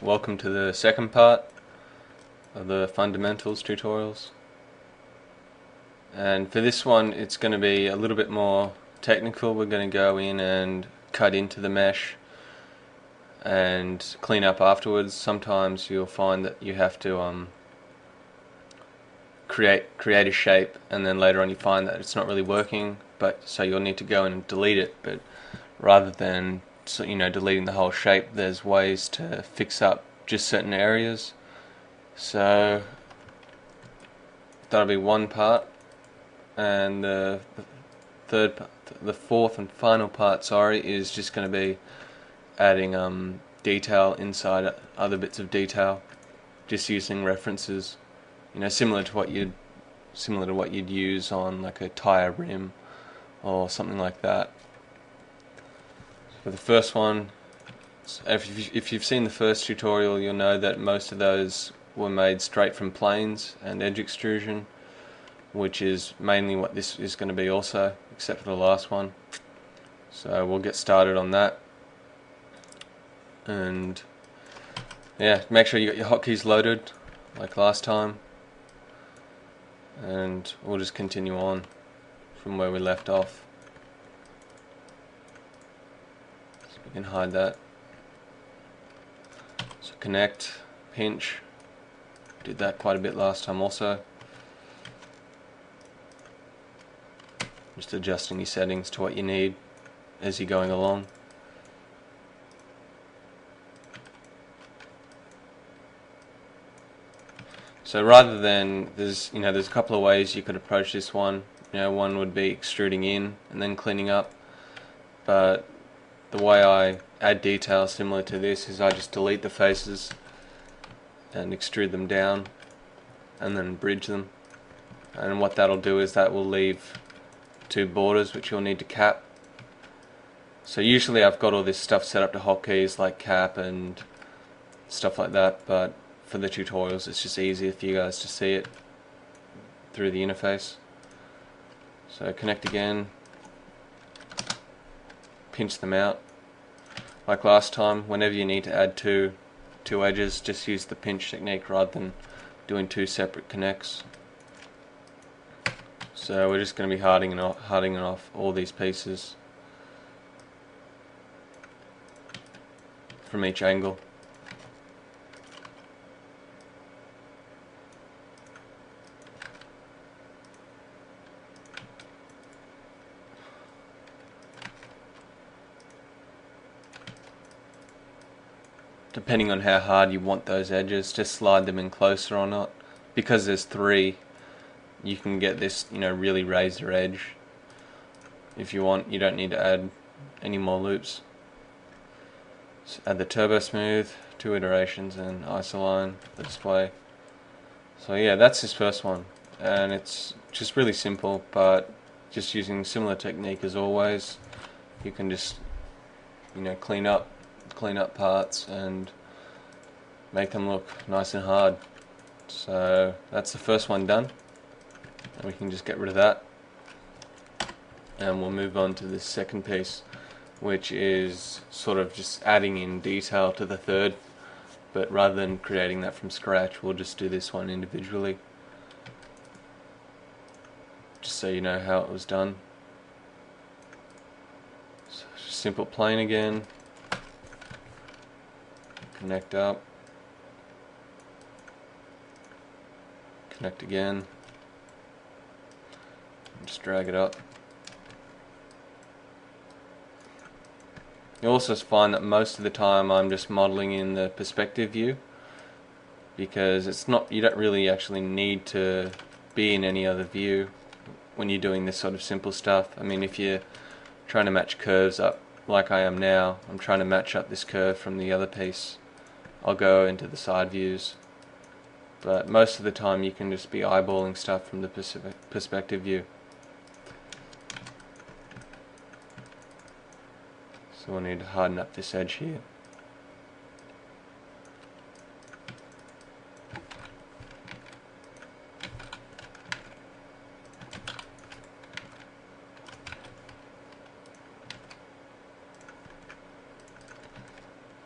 Welcome to the second part of the fundamentals tutorials. And for this one it's going to be a little bit more technical. We're going to go in and cut into the mesh and clean up afterwards. Sometimes you'll find that you have to create a shape and then later on you find that it's not really working, but so you'll need to go in and delete it. But rather than deleting the whole shape, there's ways to fix up just certain areas. So that'll be one part, and the fourth and final part, is just going to be adding detail inside other bits of detail, just using references, similar to what you'd use on like a tire rim or something like that. For the first one, if you've seen the first tutorial, you'll know that most of those were made straight from planes and edge extrusion, which is mainly what this is going to be also, except for the last one. So we'll get started on that. And yeah, make sure you got your hotkeys loaded like last time, and we'll just continue on from where we left off. So we can hide that. So connect, pinch, did that quite a bit last time also. Just adjusting your settings to what you need as you're going along. So rather than, there's a couple of ways you could approach this one. One would be extruding in and then cleaning up, but the way I add detail similar to this is I just delete the faces and extrude them down and then bridge them, and what that'll do is that will leave two borders which you'll need to cap. So usually I've got all this stuff set up to hotkeys like cap and stuff like that, but for the tutorials it's just easier for you guys to see it through the interface. So connect again, pinch them out. Like last time, whenever you need to add two edges, just use the pinch technique rather than doing two separate connects. So we're just going to be hardening off all these pieces from each angle. Depending on how hard you want those edges, just slide them in closer or not. Because there's three, you can get this really razor edge. If you want, you don't need to add any more loops. So add the turbo smooth, 2 iterations, and isoline the display. So yeah, that's this first one, and it's just really simple, but just using similar technique as always. You can just clean up parts and make them look nice and hard. So that's the first one done, and we can just get rid of that, and we'll move on to the second piece, which is sort of just adding in detail to the third, but rather than creating that from scratch, we'll just do this one individually, just so you know how it was done. So simple plane again, connect up, connect again, and just drag it up. You'll also find that most of the time I'm just modeling in the perspective view, because you don't really actually need to be in any other view when you're doing this sort of simple stuff. I mean, if you're trying to match curves up like I am now, I'm trying to match up this curve from the other piece, I'll go into the side views, but most of the time you can just be eyeballing stuff from the perspective view. So we'll need to harden up this edge here.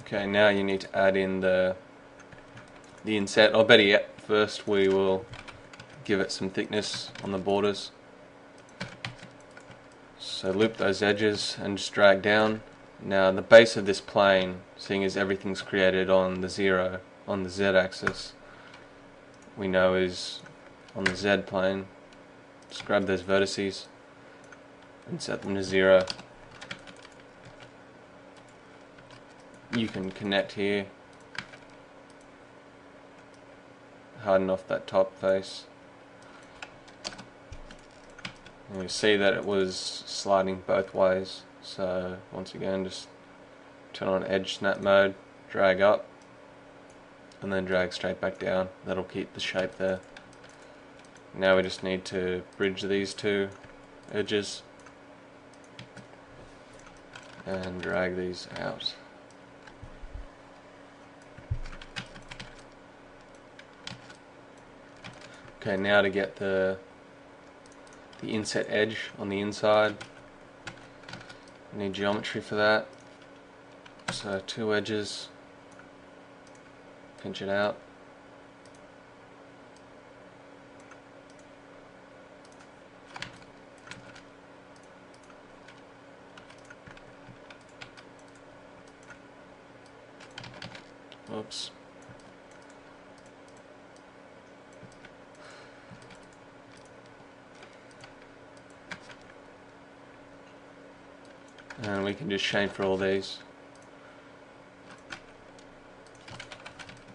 Okay, now you need to add in the the inset, or better yet, first we will give it some thickness on the borders. So loop those edges and just drag down. Now the base of this plane, seeing as everything's created on the zero, on the Z axis, we know is on the Z plane. Just grab those vertices and set them to 0. You can connect here, harden off that top face, and you see that it was sliding both ways. So once again, just turn on edge snap mode, drag up, and then drag straight back down. That'll keep the shape there. Now we just need to bridge these two edges and drag these out. Okay, now to get the inset edge on the inside, I need geometry for that. So 2 edges, pinch it out. Oops. And we can just chamfer all these.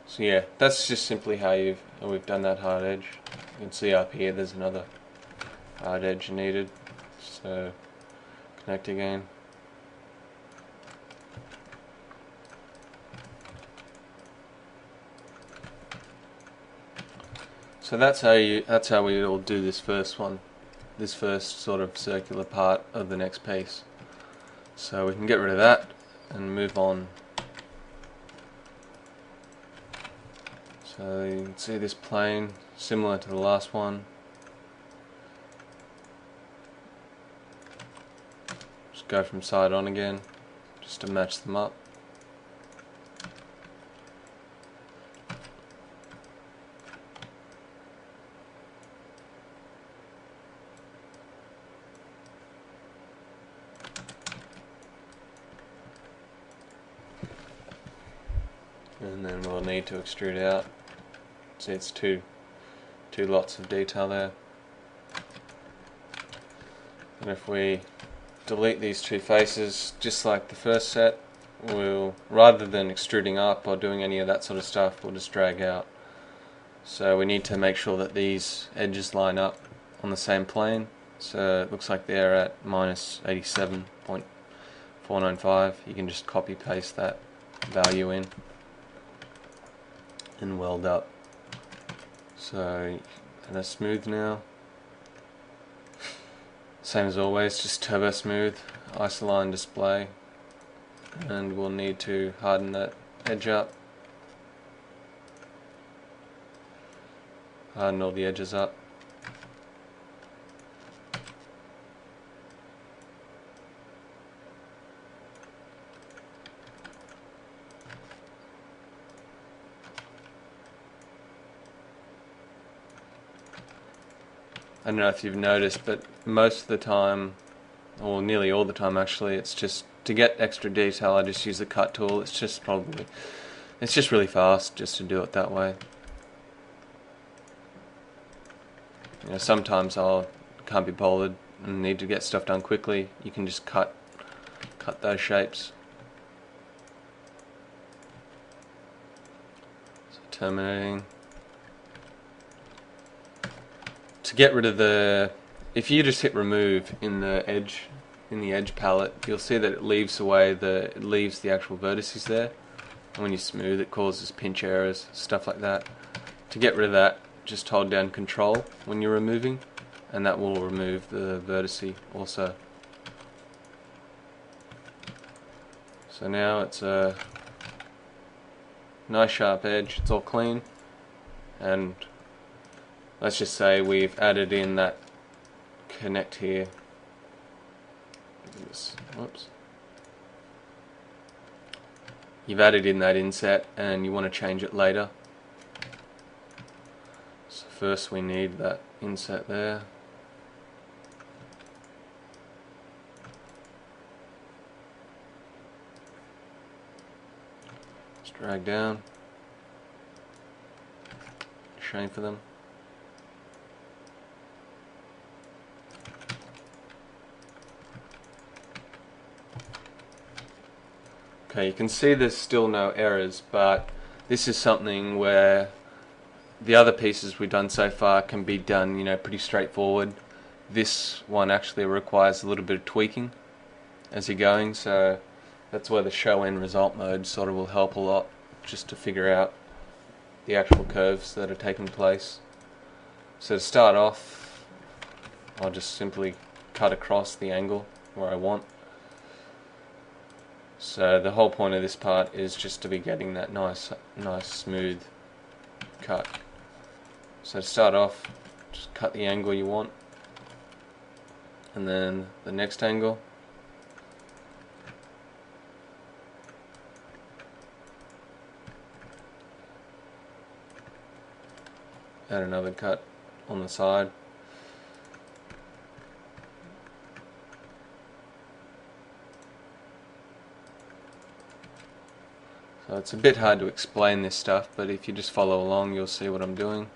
So yeah, that's just simply how we've done that hard edge. You can see up here there's another hard edge needed. So connect again. So that's how we will do this first one, this first sort of circular part of the next piece. So we can get rid of that and move on. So you can see this plane, similar to the last one. Just go from side on again, just to match them up. And then we'll need to extrude out. See, it's two lots of detail there. And if we delete these 2 faces, just like the first set, we'll, rather than extruding up or doing any of that sort of stuff, we'll just drag out. So we need to make sure that these edges line up on the same plane. So it looks like they're at minus 87.495. You can just copy paste that value in and weld up. So, and it's smooth now. Same as always, just turbo smooth, isoline display, and we'll need to harden that edge up. Harden all the edges up. I don't know if you've noticed, but most of the time, or nearly all the time actually, it's just, to get extra detail I just use the cut tool. It's just really fast just to do it that way. You know, sometimes can't be bothered and need to get stuff done quickly. You can just cut those shapes. So terminating. To get rid of if you just hit remove in the edge palette, you'll see that it leaves the actual vertices there. And when you smooth, it causes pinch errors, stuff like that. To get rid of that, just hold down Control when you're removing, and that will remove the vertice also. So now it's a nice sharp edge, it's all clean, and let's just say we've added in that connect here. Whoops. You've added in that inset and you want to change it later. first we need that inset there. Let's drag down, chamfer them. Okay, you can see there's still no errors, but this is something where the other pieces we've done so far can be done, you know, pretty straightforward. This one actually requires a little bit of tweaking as you're going, so that's where the show end result mode sort of will help a lot, just to figure out the actual curves that are taking place. So to start off, I'll just simply cut across the angle where I want. So the whole point of this part is just to be getting that nice smooth cut. So to start off, just cut the angle you want, and then the next angle. Add another cut on the side. So it's a bit hard to explain this stuff, but if you just follow along, you'll see what I'm doing.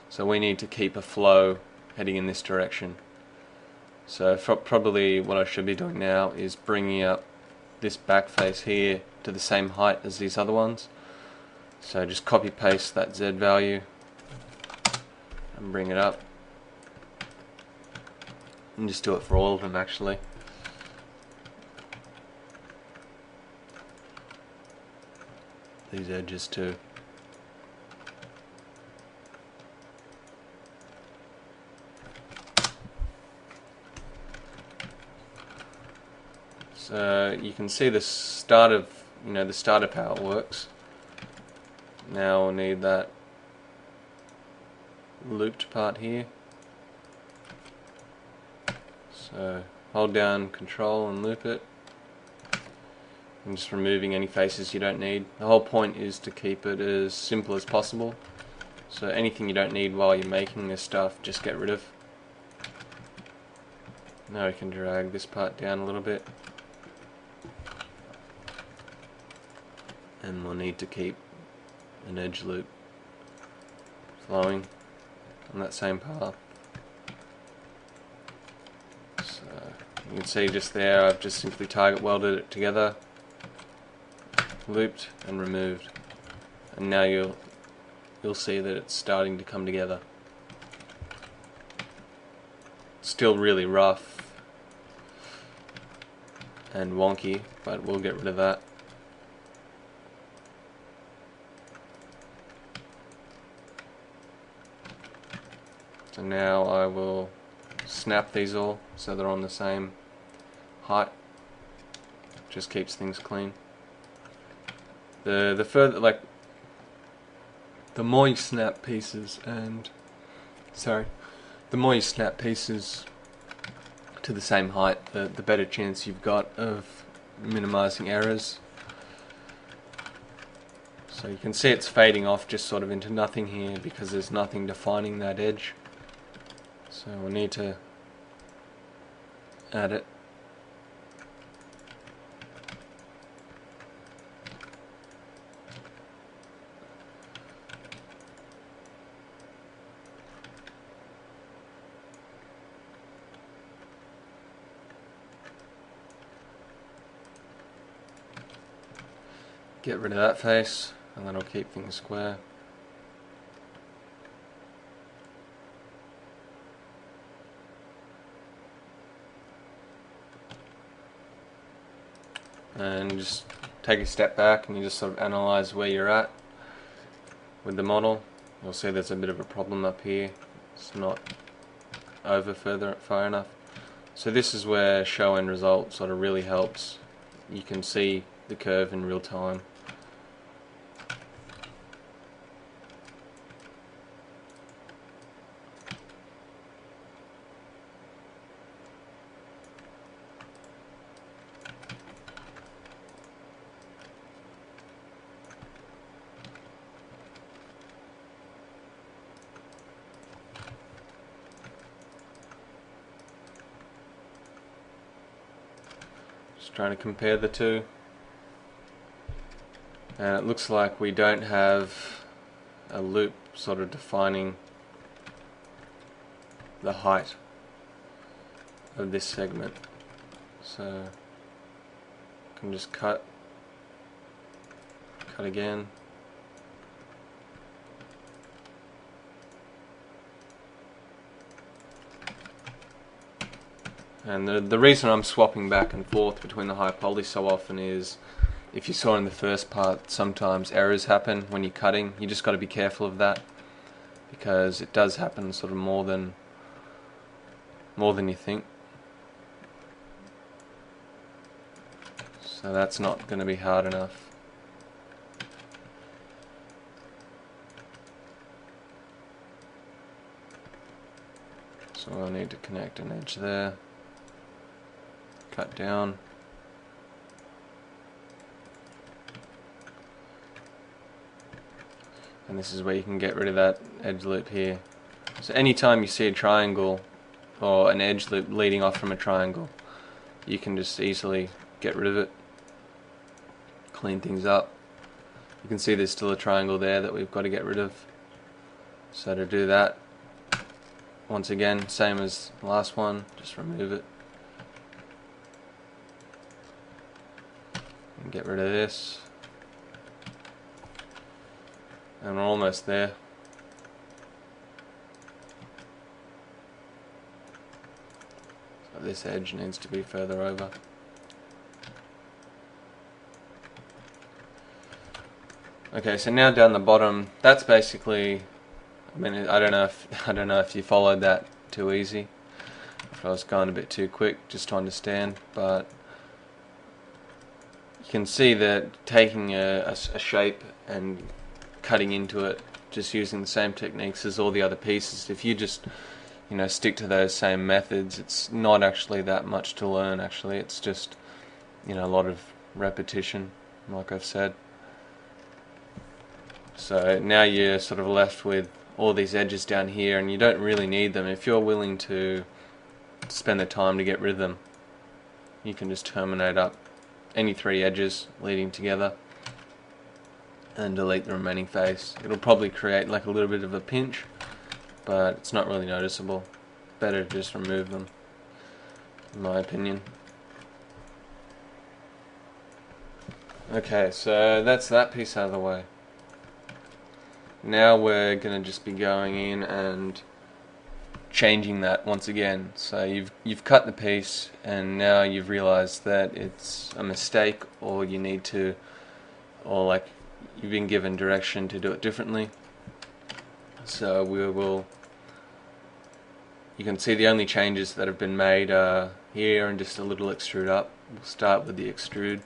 So we need to keep a flow heading in this direction. So probably what I should be doing now is bringing up this back face here to the same height as these other ones. So just copy paste that Z value and bring it up. And just do it for all of them actually. These edges too. So you can see the start of, the start of how it works. Now we'll need that looped part here. So hold down Control and loop it. I'm just removing any faces you don't need. The whole point is to keep it as simple as possible. So anything you don't need while you're making this stuff, just get rid of. Now we can drag this part down a little bit. And we'll need to keep an edge loop flowing on that same path. So you can see just there I've just simply target welded it together, looped and removed, and now you'll see that it's starting to come together. Still really rough and wonky, but we'll get rid of that. So now I will snap these all so they're on the same height. Just keeps things clean. The further, like, the more you snap pieces the more you snap pieces to the same height, the better chance you've got of minimizing errors. So you can see it's fading off just sort of into nothing here because there's nothing defining that edge. So we'll need to add it. Get rid of that face, and that'll keep things square. And just take a step back and you just sort of analyze where you're at with the model. You'll see there's a bit of a problem up here. It's not over far enough. So this is where show end result sort of really helps. You can see the curve in real time. Just trying to compare the two. And it looks like we don't have a loop sort of defining the height of this segment. So I can just cut again. And the reason I'm swapping back and forth between the high poly so often is, if you saw in the first part, sometimes errors happen when you're cutting. You just got to be careful of that, because it does happen sort of more than you think. So that's not going to be hard enough. So I'll need to connect an edge there. Cut down. And this is where you can get rid of that edge loop here. So anytime you see a triangle or an edge loop leading off from a triangle, you can just easily get rid of it, clean things up. You can see there's still a triangle there that we've got to get rid of. So to do that, once again, same as the last one, just remove it. And get rid of this. And we're almost there. So this edge needs to be further over. Okay, so now down the bottom, that's basically, I mean, I don't know if you followed that too easy, if I was going a bit too quick just to understand, but you can see that taking a shape and cutting into it, just using the same techniques as all the other pieces, if you just stick to those same methods, it's not actually that much to learn. Actually, it's just a lot of repetition, like I've said. So now you're sort of left with all these edges down here, and you don't really need them. If you're willing to spend the time to get rid of them, you can just terminate up any three edges leading together and delete the remaining face. It'll probably create like a little bit of a pinch, but it's not really noticeable. Better to just remove them, in my opinion. Okay, so that's that piece out of the way. Now we're going to just be going in and changing that once again. So you've cut the piece, and now you've realized that it's a mistake, or you need to, or like you've been given direction to do it differently. So you can see the only changes that have been made are here and just a little extrude up. We'll start with the extrude.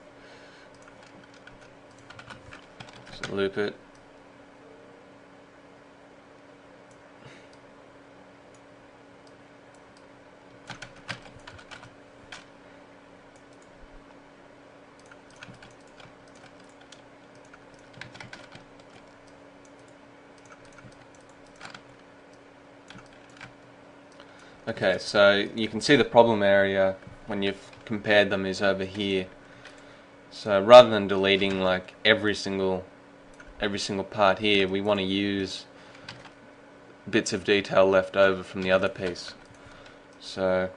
So loop it. Okay, so you can see the problem area when you've compared them is over here. So rather than deleting like every single part here, we want to use bits of detail left over from the other piece. So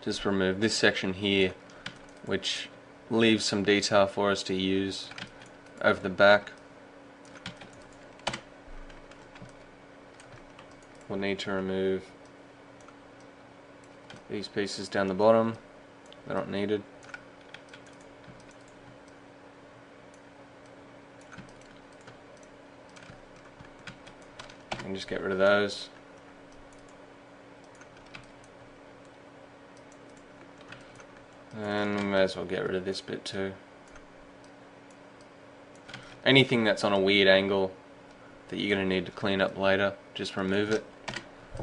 just remove this section here, which leaves some detail for us to use over the back. We'll need to remove these pieces down the bottom. They're not needed. And just get rid of those. And we may as well get rid of this bit too. Anything that's on a weird angle that you're going to need to clean up later, just remove it.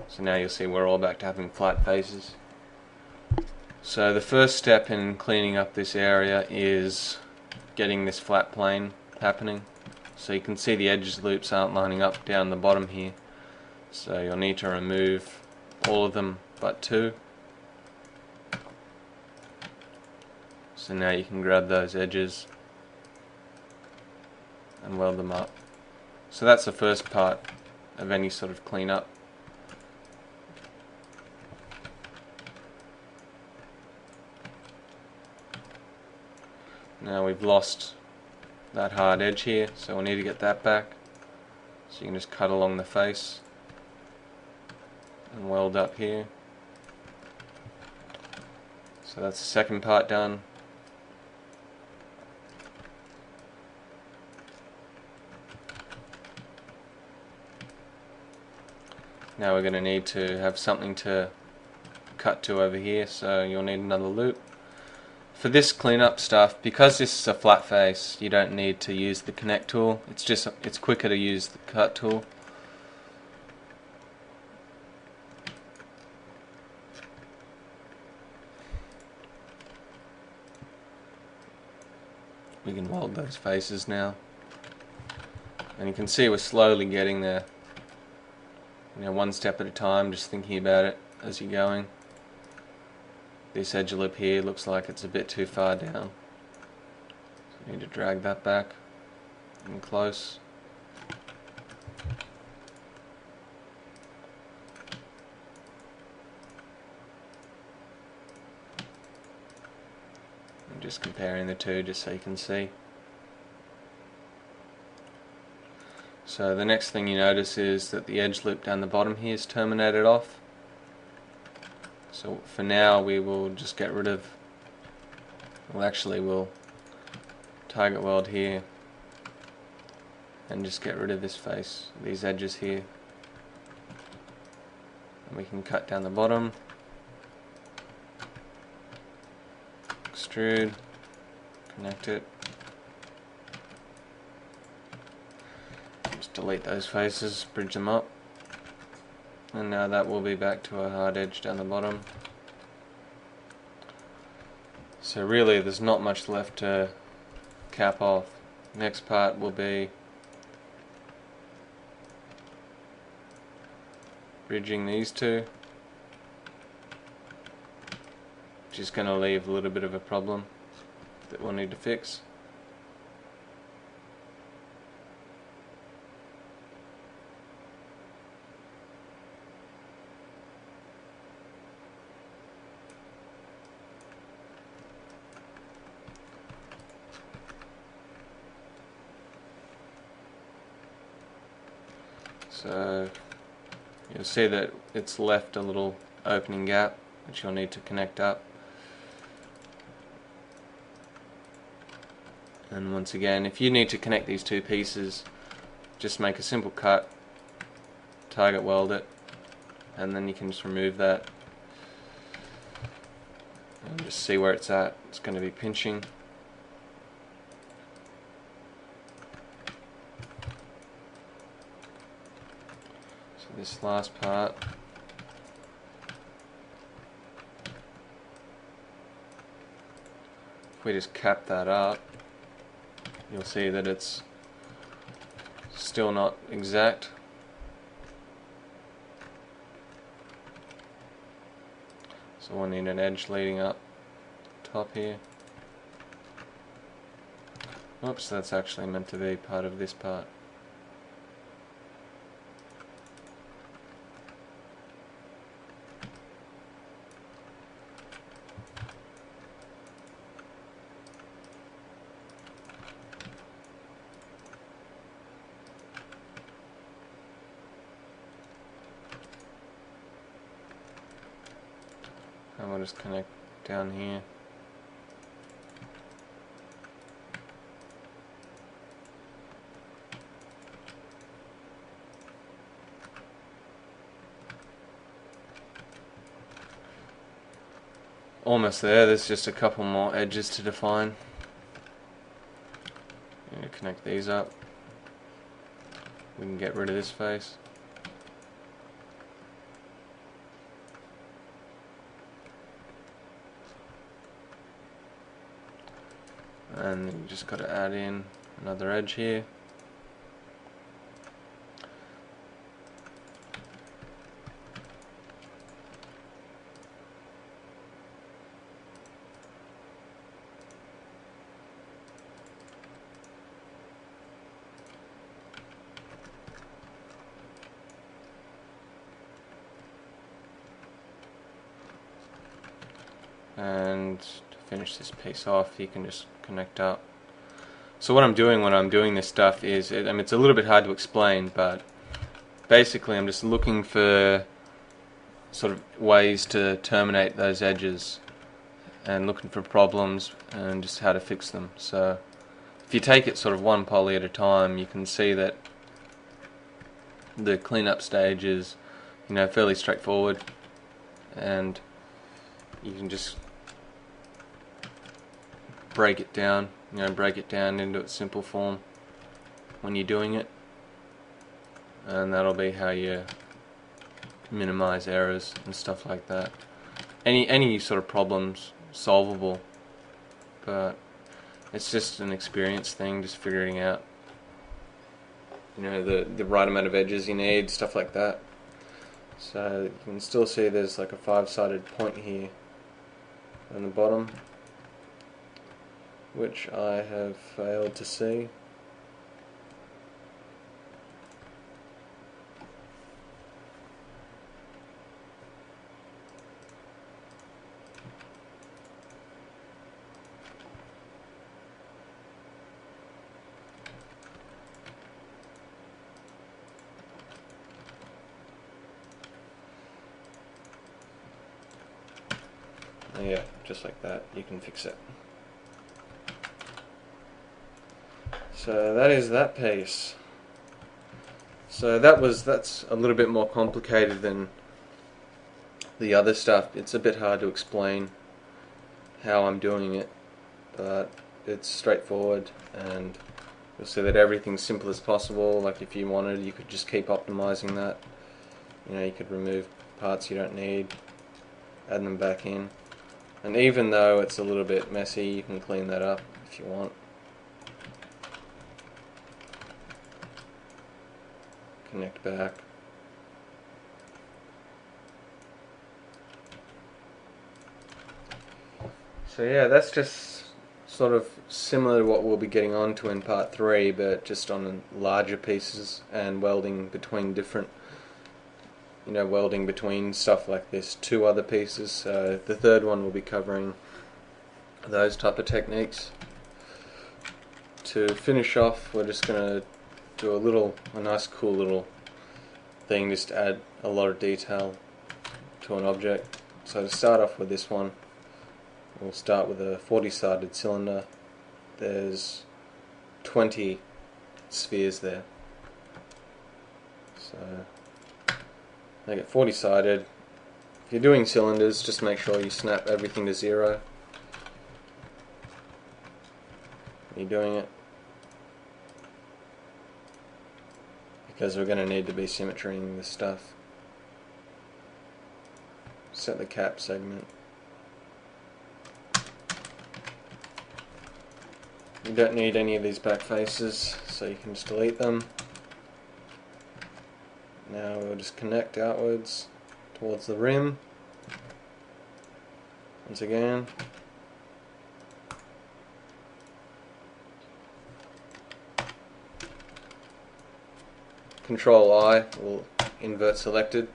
So now you'll see we're all back to having flat faces. So the first step in cleaning up this area is getting this flat plane happening. So you can see the edges loops aren't lining up down the bottom here. So you'll need to remove all of them but two. So now you can grab those edges and weld them up. So that's the first part of any sort of cleanup. Now we've lost that hard edge here, so we'll need to get that back. So you can just cut along the face and weld up here. So that's the second part done. Now we're going to need to have something to cut to over here, so you'll need another loop. For this cleanup stuff, because this is a flat face, you don't need to use the connect tool. It's quicker to use the cut tool. We can weld those faces now, and you can see we're slowly getting there. You know, one step at a time, just thinking about it as you're going. This edge lip here looks like it's a bit too far down, so we need to drag that back and close. I'm just comparing the two just so you can see. So the next thing you notice is that the edge loop down the bottom here is terminated off. So for now we will just get rid of, we'll target weld here and just get rid of this face, these edges here. And we can cut down the bottom, extrude, connect it. Just delete those faces, bridge them up. And now that will be back to a hard edge down the bottom. So really there's not much left to cap off. Next part will be bridging these two, which is going to leave a little bit of a problem that we'll need to fix. So you'll see that it's left a little opening gap which you'll need to connect up. And once again, if you need to connect these two pieces, just make a simple cut, target weld it, and then you can just remove that and just see where it's at. It's going to be pinching. This last part, if we just cap that up, you'll see that it's still not exact. So we'll need an edge leading up top here. Oops, that's actually meant to be part of this part. And we'll just connect down here. Almost there, there's just a couple more edges to define. I'm going to connect these up. We can get rid of this face. And you just got to add in another edge here. and to finish this piece off you can just connect up. So what I'm doing when I'm doing this stuff is, I mean, it's a little bit hard to explain, but basically I'm just looking for sort of ways to terminate those edges and looking for problems and just how to fix them. So if you take it sort of one poly at a time, you can see that the cleanup stage is, you know, fairly straightforward, and you can just break it down, you know, break it down into its simple form when you're doing it, and that'll be how you minimize errors and stuff like that. Any sort of problems solvable, but it's just an experience thing, just figuring out, you know, the right amount of edges you need, stuff like that. So you can still see there's like a 5-sided point here on the bottom, which I have failed to see. Yeah, just like that, you can fix it. So that is that piece. So that's a little bit more complicated than the other stuff. It's a bit hard to explain how I'm doing it, but it's straightforward, and you'll see that everything's simple as possible. Like if you wanted, you could just keep optimizing that. You know, you could remove parts you don't need, add them back in. And even though it's a little bit messy, you can clean that up if you want. Connect back. So yeah, that's just sort of similar to what we'll be getting onto in part 3, but just on larger pieces and welding between different, you know, welding between stuff like this, 2 other pieces. So the third one will be covering those type of techniques. To finish off, we're just going to do a nice cool little thing, just to add a lot of detail to an object. So to start off with this one, we'll start with a 40-sided cylinder. There's 20 spheres there. So make it 40-sided. If you're doing cylinders, just make sure you snap everything to 0 when you're doing it, because we're going to need to be symmetrying this stuff. Set the cap segment. You don't need any of these back faces, so you can just delete them. Now we'll just connect outwards towards the rim. Once again. Control I will invert selected.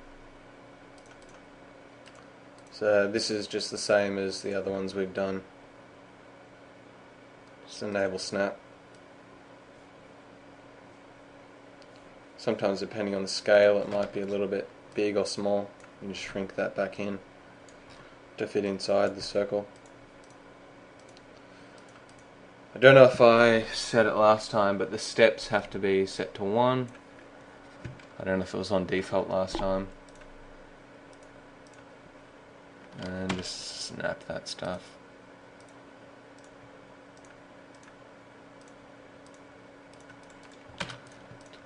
So this is just the same as the other ones we've done. Just enable snap. Sometimes depending on the scale it might be a little bit big or small. You just shrink that back in to fit inside the circle. I don't know if I said it last time, but the steps have to be set to 1. I don't know if it was on default last time. And just snap that stuff.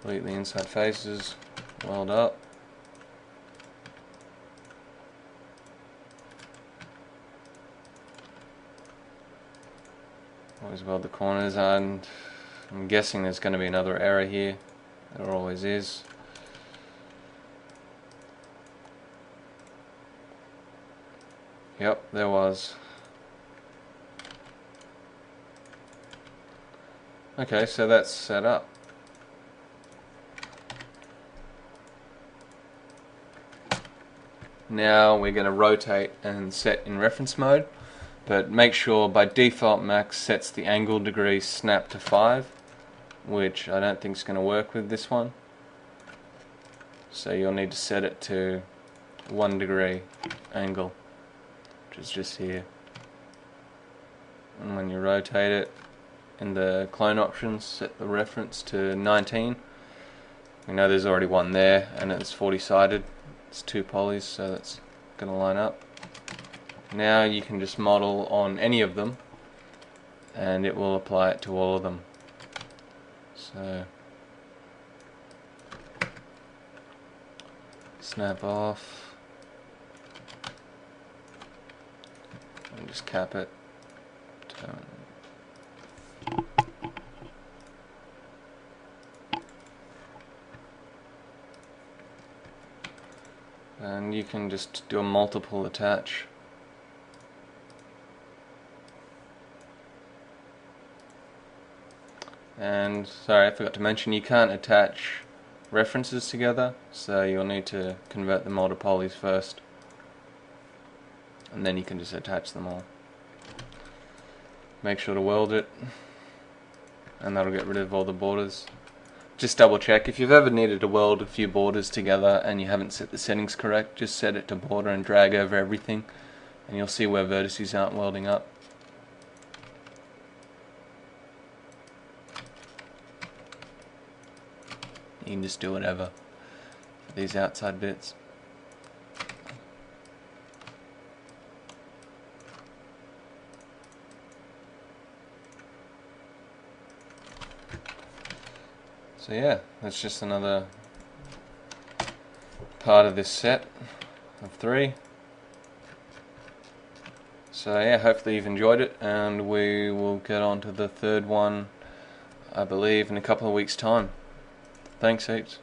Delete the inside faces, weld up. Always weld the corners, and I'm guessing there's going to be another error here. There always is. Yep, there was. Okay, so that's set up. Now we're going to rotate and set in reference mode. but make sure by default Max sets the angle degree snap to 5, which I don't think is going to work with this one. So you'll need to set it to 1 degree angle, which is just here. And when you rotate it, in the clone options, set the reference to 19. We know there's already one there, and it's 40-sided. It's 2 polys, so that's going to line up. Now you can just model on any of them, and it will apply it to all of them. So snap off, and just cap it. And you can just do a multiple attach. And sorry, I forgot to mention, you can't attach references together, so you'll need to convert them all to polys first, and then you can just attach them all. Make sure to weld it, and that'll get rid of all the borders. Just double check, if you've ever needed to weld a few borders together and you haven't set the settings correct, just set it to border and drag over everything, and you'll see where vertices aren't welding up. You can just do whatever for these outside bits. So yeah, that's just another part of this set of 3. So yeah, hopefully you've enjoyed it, and we will get on to the third one, I believe, in a couple of weeks' time. Thanks heaps.